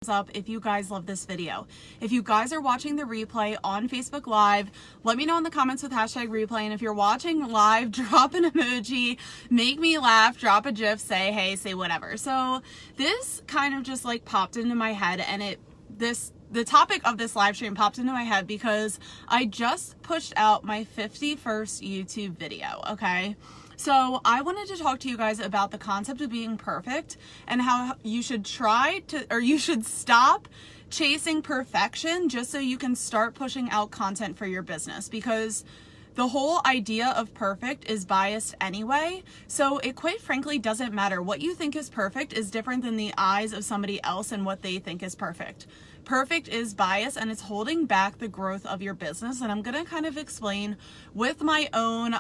up if you guys love this video. If you guys are watching the replay on Facebook Live, let me know in the comments with hashtag replay. And if you're watching live, drop an emoji, make me laugh, drop a gif, say hey, say whatever. So this kind of just like popped into my head, and the topic of this live stream popped into my head because I just pushed out my 51st YouTube video, okay? So I wanted to talk to you guys about the concept of being perfect and how you should you should stop chasing perfection just so you can start pushing out content for your business, because the whole idea of perfect is biased anyway. So it quite frankly doesn't matter. What you think is perfect is different than the eyes of somebody else and what they think is perfect. Perfect is bias, and it's holding back the growth of your business. And I'm going to kind of explain with my own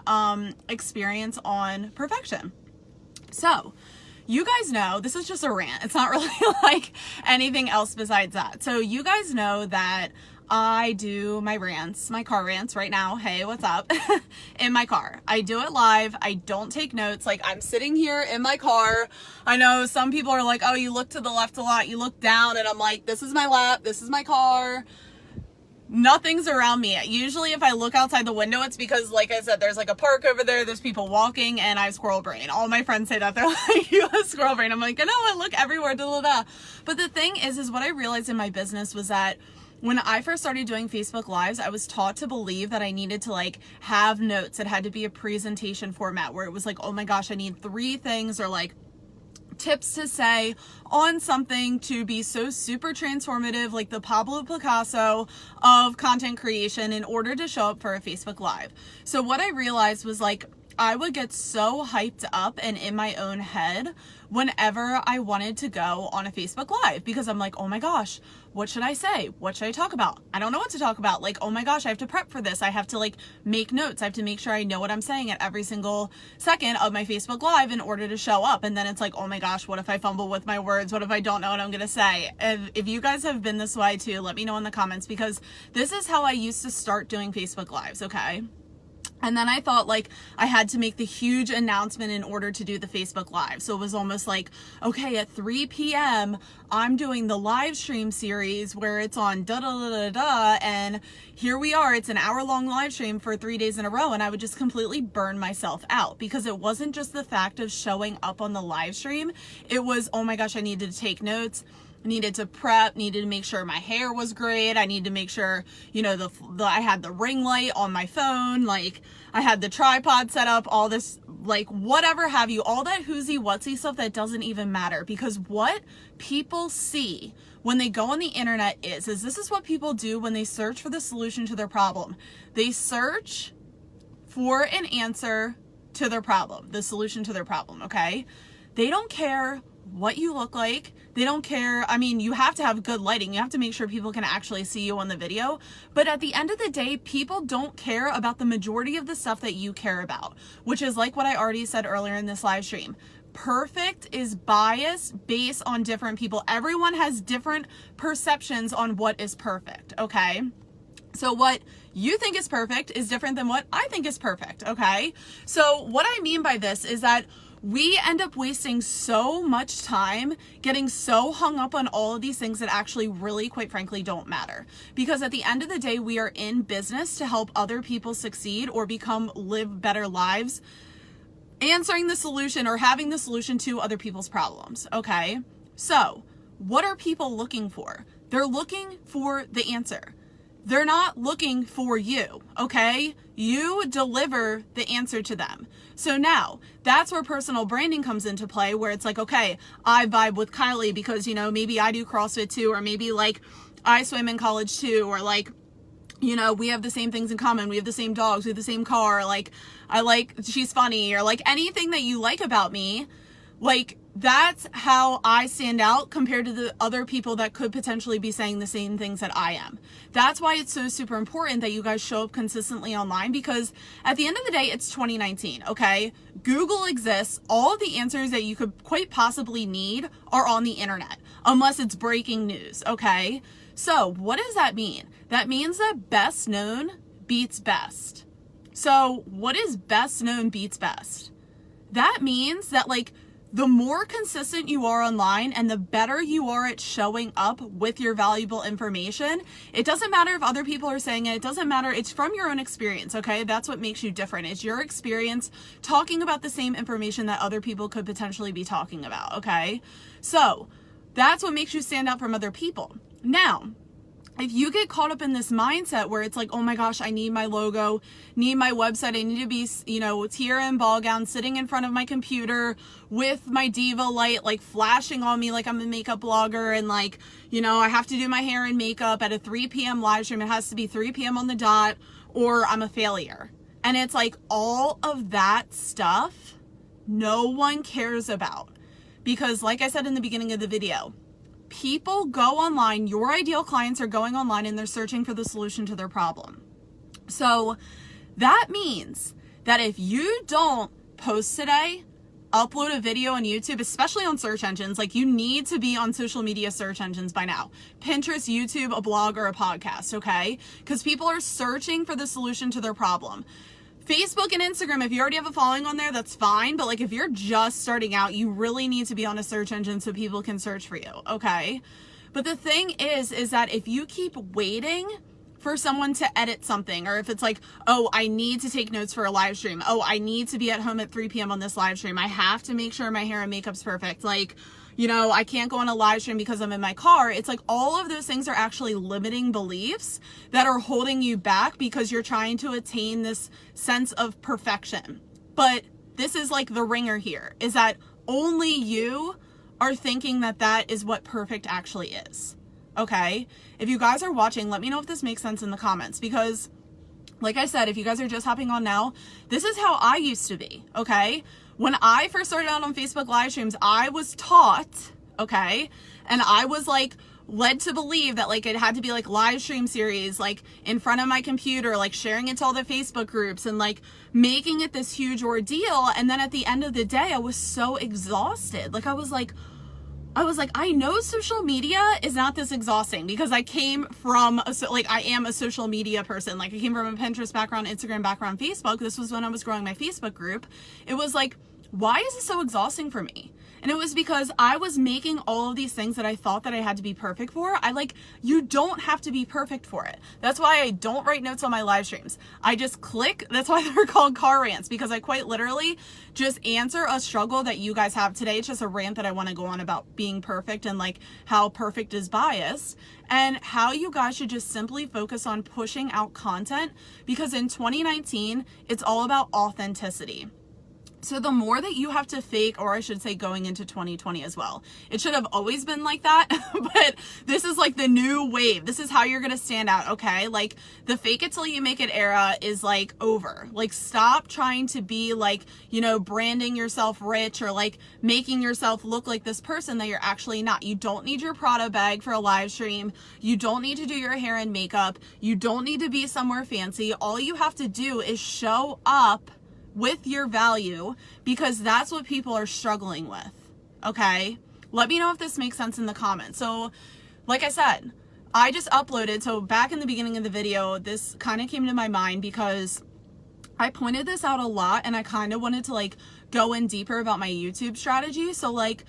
experience on perfection. So you guys know, this is just a rant. It's not really like anything else besides that. So you guys know that I do my rants, my car rants right now. Hey, what's up? In my car. I do it live. I don't take notes. Like, I'm sitting here in my car. I know some people are like, oh, you look to the left a lot. You look down. And I'm like, this is my lap. This is my car. Nothing's around me. Usually if I look outside the window, it's because, like I said, there's like a park over there. There's people walking, and I have squirrel brain. All my friends say that. They're like, you have squirrel brain. I'm like, I know, I look everywhere. Da, da, da. But the thing is what I realized in my business was that when I first started doing Facebook Lives, I was taught to believe that I needed to like have notes. It had to be a presentation format where it was like, oh my gosh, I need 3 things or like tips to say on something to be so super transformative, like the Pablo Picasso of content creation, in order to show up for a Facebook Live. So what I realized was like, I would get so hyped up and in my own head whenever I wanted to go on a Facebook Live, because I'm like, oh my gosh, what should I say? What should I talk about? I don't know what to talk about. Like, oh my gosh, I have to prep for this. I have to like make notes. I have to make sure I know what I'm saying at every single second of my Facebook Live in order to show up. And then it's like, oh my gosh, what if I fumble with my words? What if I don't know what I'm going to say? If you guys have been this way too, let me know in the comments, because this is how I used to start doing Facebook Lives, okay? And then I thought like I had to make the huge announcement in order to do the Facebook Live. So it was almost like, okay, at 3 p.m. I'm doing the live stream series where it's on da da da da da, and here we are. It's an hour-long live stream for 3 days in a row, and I would just completely burn myself out, because it wasn't just the fact of showing up on the live stream. It was, oh my gosh, I needed to take notes. Needed to prep, needed to make sure my hair was great. I needed to make sure, you know, I had the ring light on my phone, like I had the tripod set up, all this, like whatever have you, all that whoosy whatsy stuff that doesn't even matter, because what people see when they go on the internet is this is what people do when they search for the solution to their problem. They search for an answer to their problem, the solution to their problem, okay? They don't care what you look like. They don't care. I mean, you have to have good lighting. You have to make sure people can actually see you on the video. But at the end of the day, people don't care about the majority of the stuff that you care about, which is like what I already said earlier in this live stream. Perfect is biased based on different people. Everyone has different perceptions on what is perfect, okay? So what you think is perfect is different than what I think is perfect, okay? So what I mean by this is that we end up wasting so much time getting so hung up on all of these things that actually really, quite frankly, don't matter. Because at the end of the day, we are in business to help other people succeed or live better lives, answering the solution or having the solution to other people's problems, okay? So what are people looking for? They're looking for the answer. They're not looking for you, okay? You deliver the answer to them. So now that's where personal branding comes into play, where it's like, okay, I vibe with Kylie because, you know, maybe I do CrossFit too, or maybe like I swim in college too, or like, you know, we have the same things in common. We have the same dogs, we have the same car. Like, she's funny, or like anything that you like about me. Like, that's how I stand out compared to the other people that could potentially be saying the same things that I am. That's why it's so super important that you guys show up consistently online, because at the end of the day, it's 2019, okay? Google exists. All of the answers that you could quite possibly need are on the internet, unless it's breaking news, okay? So what does that mean? That means that best known beats best. So what is best known beats best? That means that like the more consistent you are online and the better you are at showing up with your valuable information, it doesn't matter if other people are saying it. It doesn't matter. It's from your own experience, okay? That's what makes you different. It's your experience talking about the same information that other people could potentially be talking about, okay? So that's what makes you stand out from other people. Now, if you get caught up in this mindset where it's like, oh my gosh, I need my logo, need my website, I need to be, you know, here in ball gown, sitting in front of my computer with my diva light, like flashing on me like I'm a makeup blogger, and like, you know, I have to do my hair and makeup at a 3 p.m. live stream. It has to be 3 p.m. on the dot, or I'm a failure. And it's like all of that stuff no one cares about. Because like I said in the beginning of the video, people go online, your ideal clients are going online and they're searching for the solution to their problem. So that means that if you don't post today, upload a video on YouTube, especially on search engines, like you need to be on social media search engines by now. Pinterest, YouTube, a blog, or a podcast, okay? Because people are searching for the solution to their problem. Facebook and Instagram, if you already have a following on there, that's fine. But like if you're just starting out, you really need to be on a search engine so people can search for you, okay? But the thing is that if you keep waiting for someone to edit something, or if it's like, oh, I need to take notes for a live stream. Oh, I need to be at home at 3 p.m. on this live stream. I have to make sure my hair and makeup's perfect. Like, you know, I can't go on a live stream because I'm in my car. It's like all of those things are actually limiting beliefs that are holding you back because you're trying to attain this sense of perfection. But this is like the ringer here, is that only you are thinking that that is what perfect actually is. Okay? If you guys are watching, let me know if this makes sense in the comments, because like I said, if you guys are just hopping on now, this is how I used to be, okay? When I first started out on Facebook live streams, I was taught, okay, and I was like led to believe that like it had to be like live stream series, like in front of my computer, like sharing it to all the Facebook groups and like making it this huge ordeal. And then at the end of the day, I was so exhausted. Like I was like, I know social media is not this exhausting because I came from, I am a social media person. Like I came from a Pinterest background, Instagram background, Facebook. This was when I was growing my Facebook group. It was like, why is this so exhausting for me? And it was because I was making all of these things that I thought that I had to be perfect for. You don't have to be perfect for it. That's why I don't write notes on my live streams. I just click. That's why they're called car rants, because I quite literally just answer a struggle that you guys have today. It's just a rant that I want to go on about being perfect and like how perfect is biased and how you guys should just simply focus on pushing out content, because in 2019, it's all about authenticity. So the more that you have to fake, or I should say going into 2020 as well, it should have always been like that, but this is like the new wave. This is how you're going to stand out, okay? Like the fake it till you make it era is like over. Like stop trying to be like, you know, branding yourself rich or like making yourself look like this person that you're actually not. You don't need your Prada bag for a live stream. You don't need to do your hair and makeup. You don't need to be somewhere fancy. All you have to do is show up with your value, because that's what people are struggling with, okay? Let me know if this makes sense in the comments. So like I said, I just uploaded, so back in the beginning of the video, this kind of came to my mind because I pointed this out a lot and I kind of wanted to like go in deeper about my YouTube strategy. So like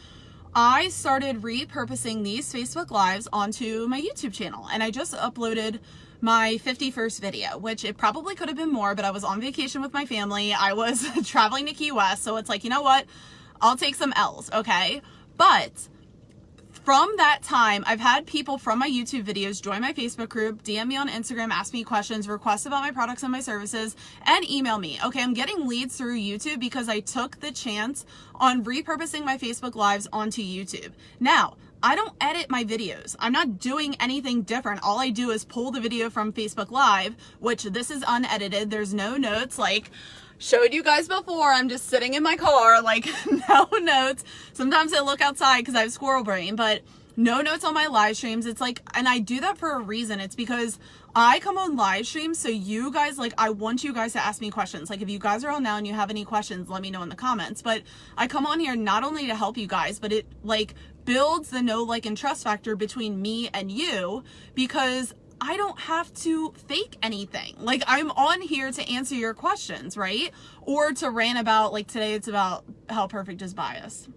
I started repurposing these Facebook Lives onto my YouTube channel, and I just uploaded my 51st video, which it probably could have been more, but I was on vacation with my family. I was traveling to Key West, so it's like, you know what? I'll take some L's, okay? But from that time, I've had people from my YouTube videos join my Facebook group, DM me on Instagram, ask me questions, request about my products and my services, and email me. Okay, I'm getting leads through YouTube because I took the chance on repurposing my Facebook Lives onto YouTube. Now, I don't edit my videos. I'm not doing anything different. All I do is pull the video from Facebook Live, which this is unedited. There's no notes. Like showed you guys before, I'm just sitting in my car, like no notes. Sometimes I look outside because I have squirrel brain, but no notes on my live streams. It's like, and I do that for a reason. It's because I come on live streams so you guys, like, I want you guys to ask me questions. Like if you guys are on now and you have any questions, let me know in the comments. But I come on here not only to help you guys, but it like builds the know, like, and trust factor between me and you, because I don't have to fake anything. Like I'm on here to answer your questions, right? Or to rant about, like today it's about how perfect is bias.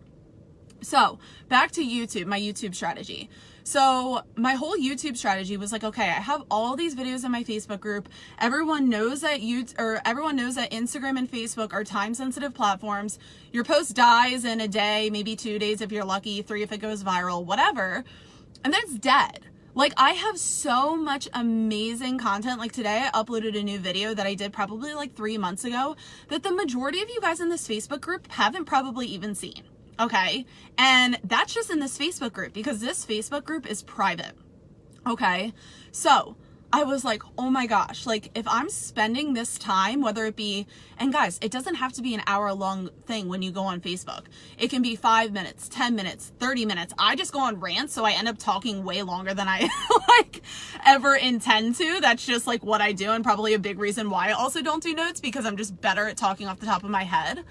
So back to YouTube, my YouTube strategy. So my whole YouTube strategy was like, okay, I have all these videos in my Facebook group. Everyone knows that everyone knows that Instagram and Facebook are time sensitive platforms. Your post dies in a day, maybe 2 days if you're lucky, 3 if it goes viral, whatever. And then it's dead. Like, I have so much amazing content. Like today I uploaded a new video that I did probably like 3 months ago that the majority of you guys in this Facebook group haven't probably even seen. Okay. And that's just in this Facebook group because this Facebook group is private. Okay. So I was like, oh my gosh, like if I'm spending this time, whether it be, and guys, it doesn't have to be an hour-long thing when you go on Facebook. It can be 5 minutes, 10 minutes, 30 minutes. I just go on rants, so I end up talking way longer than I like ever intend to. That's just like what I do, and probably a big reason why I also don't do notes, because I'm just better at talking off the top of my head.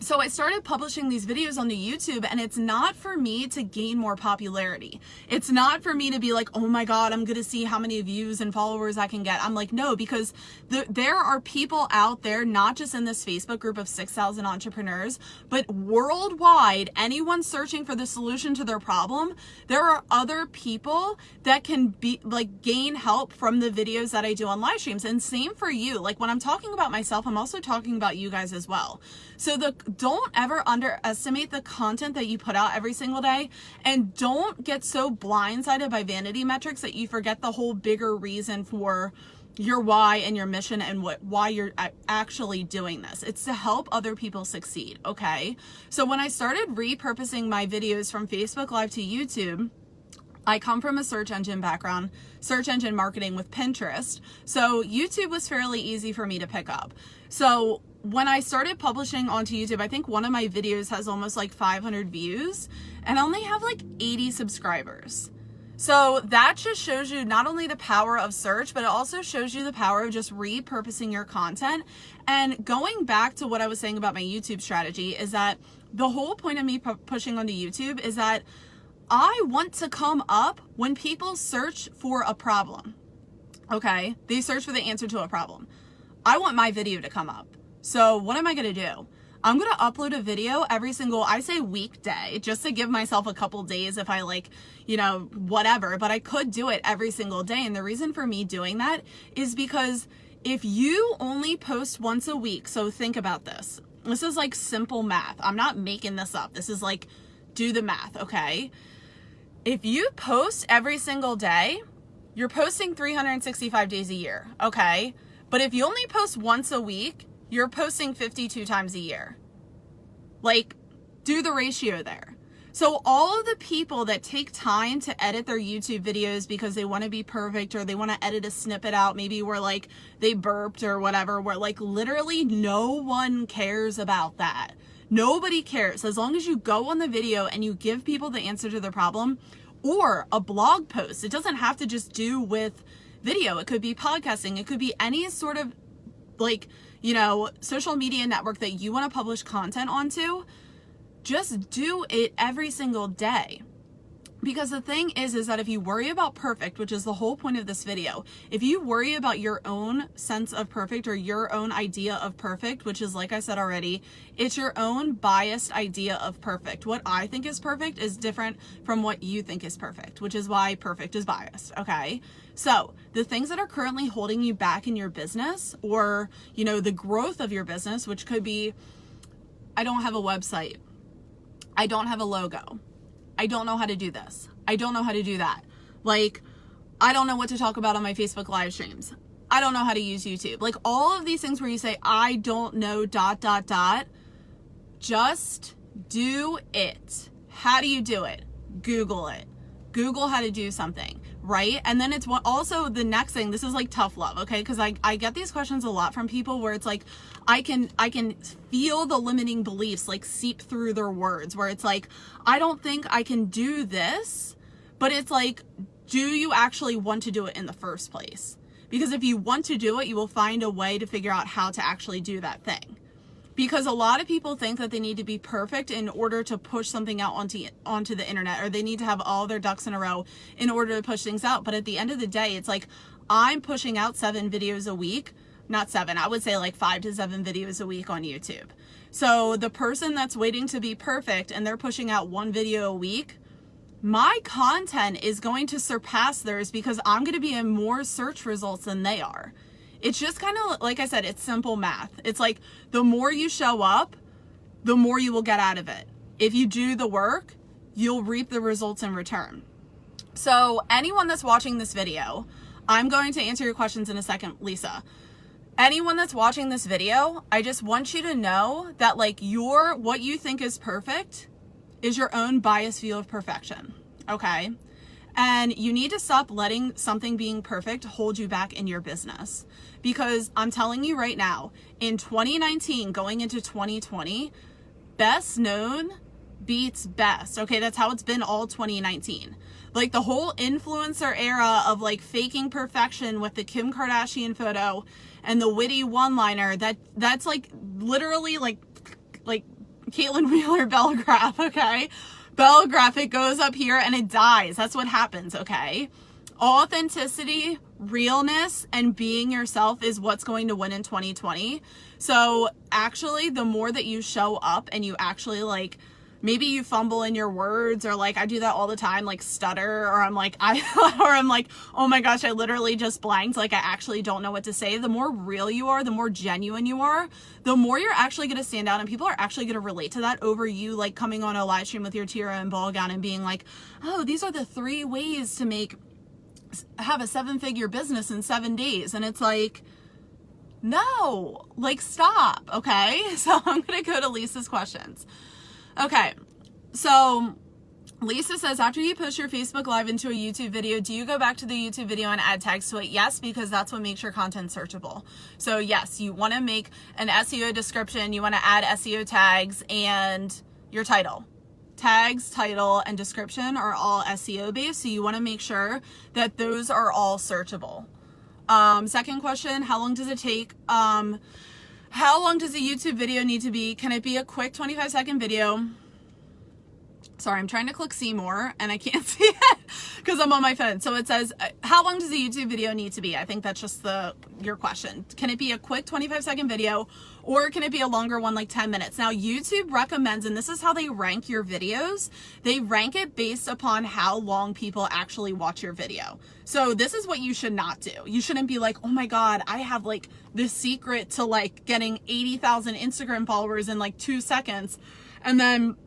So I started publishing these videos on the YouTube, and it's not for me to gain more popularity. It's not for me to be like, oh my God, I'm going to see how many views and followers I can get. I'm like, no, because there are people out there, not just in this Facebook group of 6,000 entrepreneurs, but worldwide, anyone searching for the solution to their problem, there are other people that can be like gain help from the videos that I do on live streams. And same for you. Like when I'm talking about myself, I'm also talking about you guys as well. So don't ever underestimate the content that you put out every single day, and don't get so blindsided by vanity metrics that you forget the whole bigger reason for your why and your mission and why you're actually doing this. It's to help other people succeed. Okay. So when I started repurposing my videos from Facebook Live to YouTube, I come from a search engine background, search engine marketing with Pinterest. So YouTube was fairly easy for me to pick up. So when I started publishing onto YouTube, I think one of my videos has almost like 500 views and I only have like 80 subscribers. So that just shows you not only the power of search, but it also shows you the power of just repurposing your content. And going back to what I was saying about my YouTube strategy is that the whole point of me pushing onto YouTube is that I want to come up when people search for a problem. Okay? They search for the answer to a problem. I want my video to come up. So what am I going to do? I'm going to upload a video every single, I say weekday, just to give myself a couple days if I like, you know, whatever, but I could do it every single day. And the reason for me doing that is because if you only post once a week, so think about this. This is like simple math. I'm not making this up. This is like, do the math, okay? If you post every single day, you're posting 365 days a year, okay? But if you only post once a week, you're posting 52 times a year. Like, do the ratio there. So all of the people that take time to edit their YouTube videos because they want to be perfect or they want to edit a snippet out, maybe where like they burped or whatever, where like literally no one cares about that. Nobody cares. As long as you go on the video and you give people the answer to their problem, or a blog post. It doesn't have to just do with video. It could be podcasting. It could be any sort of like, you know, social media network that you want to publish content onto. Just do it every single day. Because the thing is that if you worry about perfect, which is the whole point of this video, if you worry about your own sense of perfect or your own idea of perfect, which is, like I said already, it's your own biased idea of perfect. What I think is perfect is different from what you think is perfect, which is why perfect is biased, okay? So the things that are currently holding you back in your business, or, you know, the growth of your business, which could be, I don't have a website. I don't have a logo. I don't know how to do this. I don't know how to do that. Like, I don't know what to talk about on my Facebook live streams. I don't know how to use YouTube. Like, all of these things where you say, I don't know, ... Just do it. How do you do it? Google it. Google how to do something, right? And then it's also the next thing, this is like tough love, okay? Because I get these questions a lot from people where it's like, I can feel the limiting beliefs like seep through their words, where it's like, I don't think I can do this, but it's like, do you actually want to do it in the first place? Because if you want to do it, you will find a way to figure out how to actually do that thing. Because a lot of people think that they need to be perfect in order to push something out onto the internet, or they need to have all their ducks in a row in order to push things out. But at the end of the day, it's like, I'm pushing out 7 videos a week, not 7, I would say like 5 to 7 videos a week on YouTube. So the person that's waiting to be perfect and they're pushing out 1 video a week, my content is going to surpass theirs because I'm going to be in more search results than they are. It's just kind of, like I said, it's simple math. It's like the more you show up, the more you will get out of it. If you do the work, you'll reap the results in return. So anyone that's watching this video, I'm going to answer your questions in a second, Lisa. Anyone that's watching this video, I just want you to know that like what you think is perfect is your own biased view of perfection, okay? And you need to stop letting something being perfect hold you back in your business. Because I'm telling you right now, in 2019, going into 2020, best known beats best, okay? That's how it's been all 2019. Like the whole influencer era of like faking perfection with the Kim Kardashian photo and the witty one-liner, that's like literally like Caitlin Wheeler Belgraph, okay? Belgraph, it goes up here and it dies. That's what happens, okay? Authenticity, realness, and being yourself is what's going to win in 2020. So actually, the more that you show up and you actually like, maybe you fumble in your words, or like I do that all the time, like stutter, or I'm like, oh my gosh, I literally just blanked. Like I actually don't know what to say. The more real you are, the more genuine you are, the more you're actually going to stand out and people are actually going to relate to that over you like coming on a live stream with your tiara and ball gown and being like, oh, these are the 3 ways to have a 7-figure business in 7 days. And it's like, no, like stop. Okay. So I'm going to go to Lisa's questions. Okay, so Lisa says, after you post your Facebook Live into a YouTube video, do you go back to the YouTube video and add tags to it? Yes, because that's what makes your content searchable. So yes, you want to make an SEO description, you want to add SEO tags, and your title. Tags, title, and description are all SEO based, so you want to make sure that those are all searchable. Second question, how long does it take? How long does a YouTube video need to be? Can it be a quick 25-second video? Sorry, I'm trying to click see more and I can't see it because I'm on my phone. So it says, how long does a YouTube video need to be? I think that's just your question. Can it be a quick 25-second video, or can it be a longer one, like 10 minutes? Now, YouTube recommends, and this is how they rank your videos, they rank it based upon how long people actually watch your video. So this is what you should not do. You shouldn't be like, oh my God, I have like this secret to like getting 80,000 Instagram followers in like 2 seconds. And then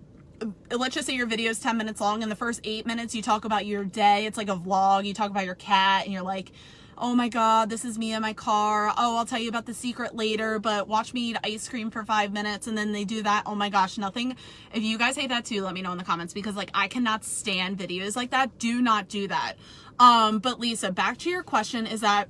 let's just say your video is 10 minutes long, and the first 8 minutes you talk about your day. It's like a vlog. You talk about your cat and you're like, oh my God, this is me in my car. Oh, I'll tell you about the secret later, but watch me eat ice cream for 5 minutes. And then they do that. Oh my gosh, nothing. If you guys hate that too, let me know in the comments, because like I cannot stand videos like that. Do not do that. But Lisa, back to your question, is that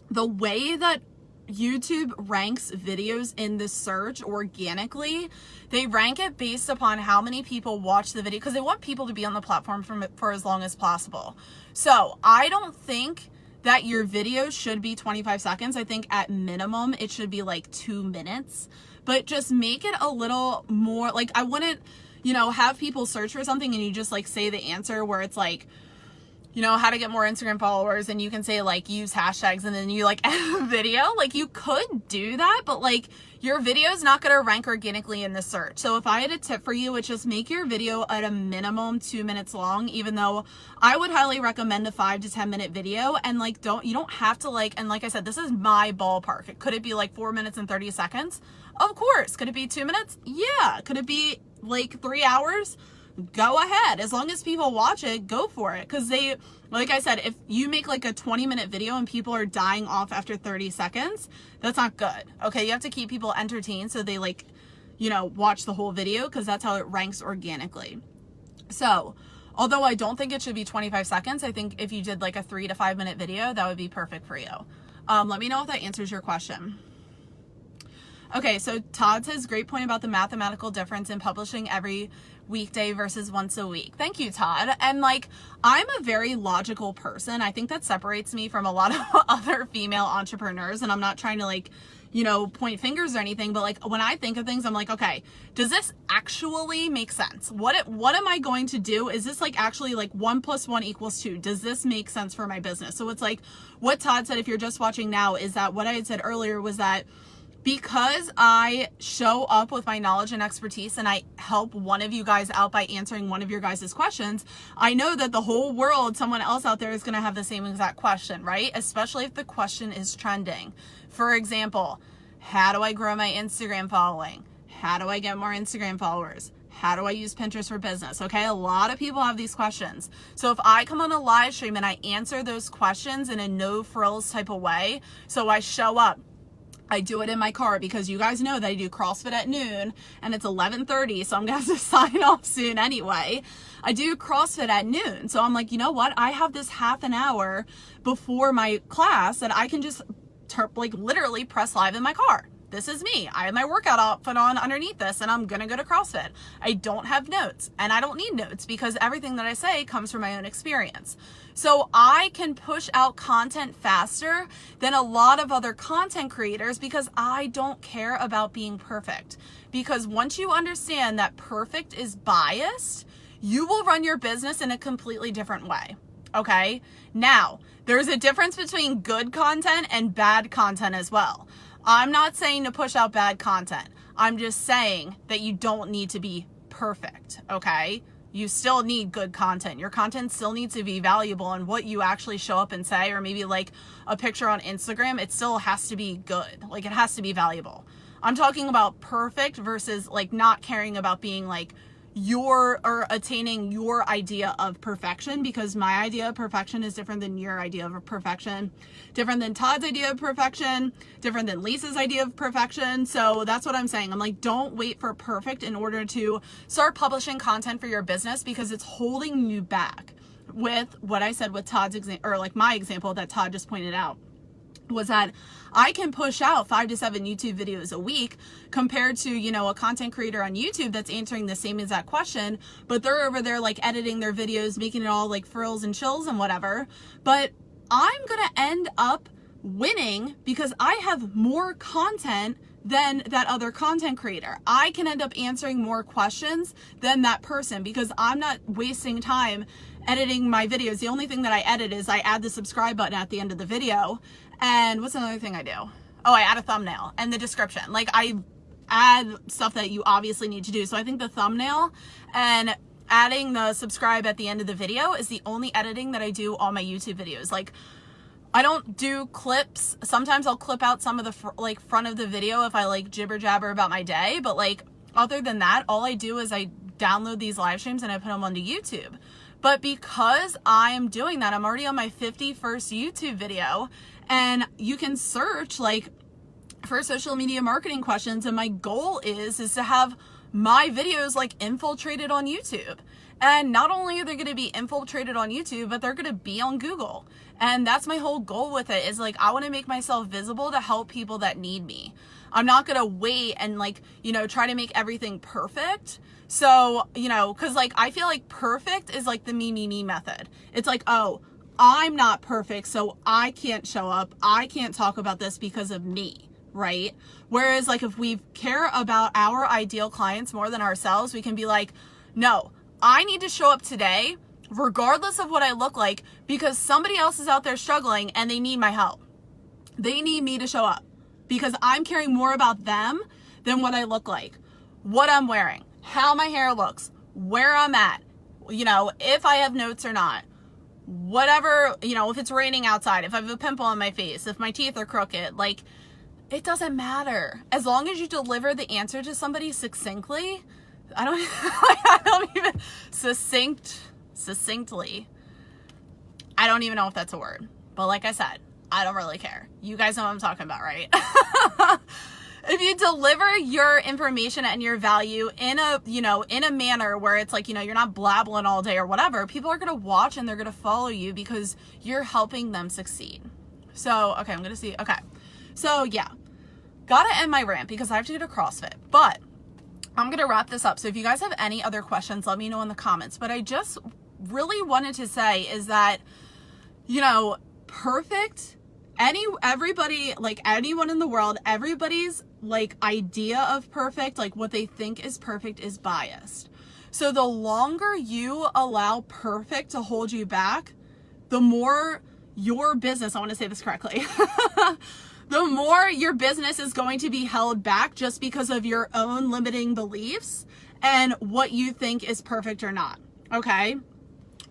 the way that YouTube ranks videos in the search organically, they rank it based upon how many people watch the video, because they want people to be on the platform for as long as possible. So I don't think that your video should be 25 seconds. I think at minimum it should be like 2 minutes, but just make it a little more like, I wouldn't, have people search for something and you just like say the answer where it's like, how to get more Instagram followers, and you can say like use hashtags and then you like end the video. Like you could do that, but like your video is not going to rank organically in the search. So if I had a tip for you, it's just make your video at a minimum 2 minutes long, even though I would highly recommend a 5 to 10 minute video. And like, you don't have to like, and like I said, this is my ballpark. Could it be like 4 minutes and 30 seconds? Of course. Could it be 2 minutes? Yeah. Could it be like 3 hours? Go ahead. As long as people watch it, go for it. Because like I said, if you make like a 20-minute video and people are dying off after 30 seconds, that's not good. Okay, you have to keep people entertained so they like, watch the whole video, because that's how it ranks organically. So, although I don't think it should be 25 seconds, I think if you did like a 3 to 5 minute video, that would be perfect for you. Let me know if that answers your question. Okay, so Todd says, great point about the mathematical difference in publishing every weekday versus once a week. Thank you, Todd. And like, I'm a very logical person. I think that separates me from a lot of other female entrepreneurs, and I'm not trying to like, you know, point fingers or anything, but like when I think of things, I'm like, okay, does this actually make sense? What am I going to do? Is this like actually like 1 + 1 = 2? Does this make sense for my business? So it's like what Todd said, if you're just watching now, is that what I had said earlier was that because I show up with my knowledge and expertise and I help one of you guys out by answering one of your guys' questions, I know that the whole world, someone else out there is going to have the same exact question, right? Especially if the question is trending. For example, how do I grow my Instagram following? How do I get more Instagram followers? How do I use Pinterest for business? Okay, a lot of people have these questions. So if I come on a live stream and I answer those questions in a no frills type of way, so I show up, I do it in my car because you guys know that I do CrossFit at noon and it's 11:30, so I'm gonna have to sign off soon anyway. I do CrossFit at noon, so I'm like, you know what? I have this half an hour before my class that I can just like literally press live in my car. This is me. I have my workout outfit on underneath this and I'm gonna go to CrossFit. I don't have notes and I don't need notes because everything that I say comes from my own experience. So I can push out content faster than a lot of other content creators because I don't care about being perfect. Because once you understand that perfect is biased, you will run your business in a completely different way. Okay? Now, there's a difference between good content and bad content as well. I'm not saying to push out bad content. I'm just saying that you don't need to be perfect, okay? You still need good content. Your content still needs to be valuable, and what you actually show up and say, or maybe like a picture on Instagram, it still has to be good. Like it has to be valuable. I'm talking about perfect versus like not caring about being like or attaining your idea of perfection, because my idea of perfection is different than your idea of perfection, different than Todd's idea of perfection, different than Lisa's idea of perfection. So that's what I'm saying. I'm like, don't wait for perfect in order to start publishing content for your business, because it's holding you back. With what I said with Todd's example, or like my example that Todd just pointed out, was that I can push out 5 to 7 YouTube videos a week compared to, you know, a content creator on YouTube that's answering the same exact question, but they're over there like editing their videos, making it all like frills and chills and whatever. But I'm going to end up winning because I have more content than that other content creator. I can end up answering more questions than that person because I'm not wasting time editing my videos. The only thing that I edit is I add the subscribe button at the end of the video. And what's another thing I do? Oh, I add a thumbnail and the description. Like I add stuff that you obviously need to do. So I think the thumbnail and adding the subscribe at the end of the video is the only editing that I do on my YouTube videos. Like I don't do clips. Sometimes I'll clip out some of the front of the video if I like jibber jabber about my day. But like other than that, all I do is I download these live streams and I put them onto YouTube. But because I'm doing that, I'm already on my 51st YouTube video, and you can search like for social media marketing questions. And my goal is to have my videos like infiltrated on YouTube. And not only are they going to be infiltrated on YouTube, but they're going to be on Google. And that's my whole goal with it, is like, I want to make myself visible to help people that need me. I'm not going to wait and like, you know, try to make everything perfect. So, you know, cause like, I feel like perfect is like the me method. It's like, oh, I'm not perfect, so I can't show up. I can't talk about this because of me. Right? Whereas like if we care about our ideal clients more than ourselves, we can be like, no, I need to show up today regardless of what I look like, because somebody else is out there struggling and they need my help. They need me to show up because I'm caring more about them than what I look like, what I'm wearing, how my hair looks, where I'm at, you know, if I have notes or not, whatever, you know, if it's raining outside, if I have a pimple on my face, if my teeth are crooked, like it doesn't matter. As long as you deliver the answer to somebody succinctly, I don't even succinctly. I don't even know if that's a word, but like I said, I don't really care. You guys know what I'm talking about, right? If you deliver your information and your value in a, you know, in a manner where it's like, you know, you're not blabbling all day or whatever, people are going to watch and they're going to follow you because you're helping them succeed. So, okay, I'm going to see. Okay. So yeah, gotta end my rant because I have to go to CrossFit, but I'm going to wrap this up. So if you guys have any other questions, let me know in the comments. But I just really wanted to say is that, you know, perfect, everybody, like anyone in the world, everybody's like idea of perfect, like what they think is perfect is biased. So the longer you allow perfect to hold you back, the more your business, I want to say this correctly, the more your business is going to be held back just because of your own limiting beliefs and what you think is perfect or not. Okay?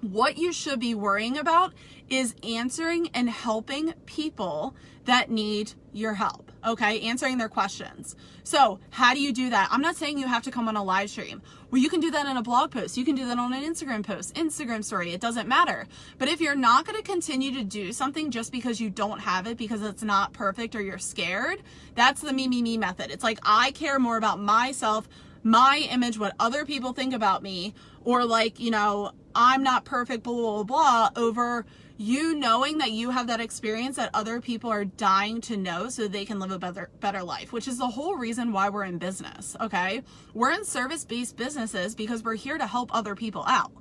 What you should be worrying about is answering and helping people that need your help. Okay? Answering their questions. So how do you do that? I'm not saying you have to come on a live stream. Well, you can do that in a blog post. You can do that on an Instagram post, Instagram story. It doesn't matter. But if you're not going to continue to do something just because you don't have it, because it's not perfect or you're scared, that's the me method. It's like, I care more about myself, my image, what other people think about me, or like, you know, I'm not perfect, blah, blah, blah, over you knowing that you have that experience that other people are dying to know so they can live a better life, which is the whole reason why we're in business, okay? We're in service-based businesses because we're here to help other people out,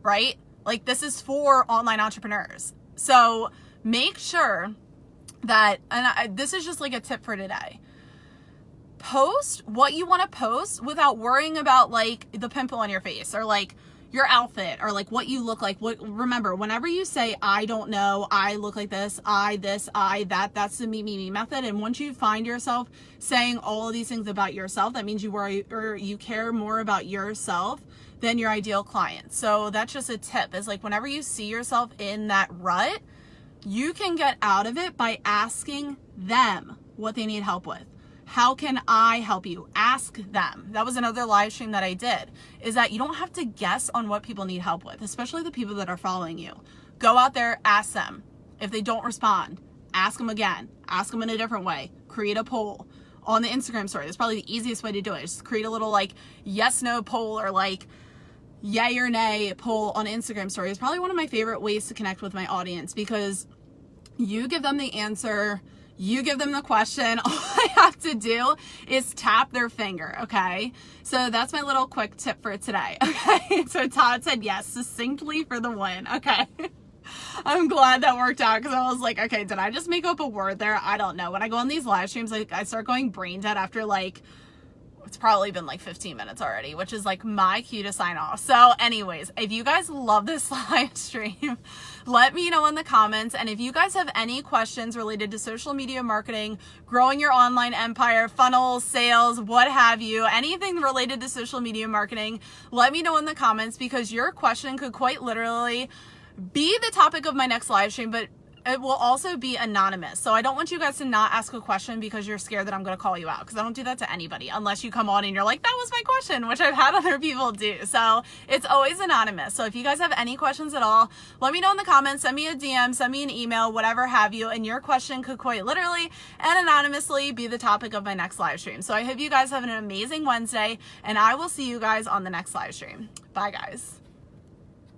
right? Like, this is for online entrepreneurs. So make sure that, and this is just like a tip for today, post what you want to post without worrying about like the pimple on your face or like your outfit or like what you look like. Remember, whenever you say, I don't know, I look like this, I that, that's the me method. And once you find yourself saying all of these things about yourself, that means you worry or you care more about yourself than your ideal client. So that's just a tip, is like, whenever you see yourself in that rut, you can get out of it by asking them what they need help with. How can I help you? Ask them. That was another live stream that I did, is that you don't have to guess on what people need help with, especially the people that are following you. Go out there, ask them. If they don't respond, ask them again. Ask them in a different way. Create a poll on the Instagram story. That's probably the easiest way to do it. Just create a little like yes, no poll, or like yay or nay poll on Instagram story. It's probably one of my favorite ways to connect with my audience, because you give them the answer, you give them the question. All I have to do is tap their finger, okay? So that's my little quick tip for today, okay? So Todd said yes, succinctly for the win, okay? I'm glad that worked out, because I was like, okay, did I just make up a word there? I don't know. When I go on these live streams, like, I start going brain dead after like, it's probably been like 15 minutes already, which is like my cue to sign off. So anyways, if you guys love this live stream, let me know in the comments. And if you guys have any questions related to social media marketing, growing your online empire, funnels, sales, what have you, anything related to social media marketing, let me know in the comments, because your question could quite literally be the topic of my next live stream, but it will also be anonymous. So I don't want you guys to not ask a question because you're scared that I'm going to call you out, because I don't do that to anybody unless you come on and you're like, that was my question, which I've had other people do. So it's always anonymous. So if you guys have any questions at all, let me know in the comments, send me a DM, send me an email, whatever have you, and your question could quite literally and anonymously be the topic of my next live stream. So I hope you guys have an amazing Wednesday, and I will see you guys on the next live stream. Bye guys.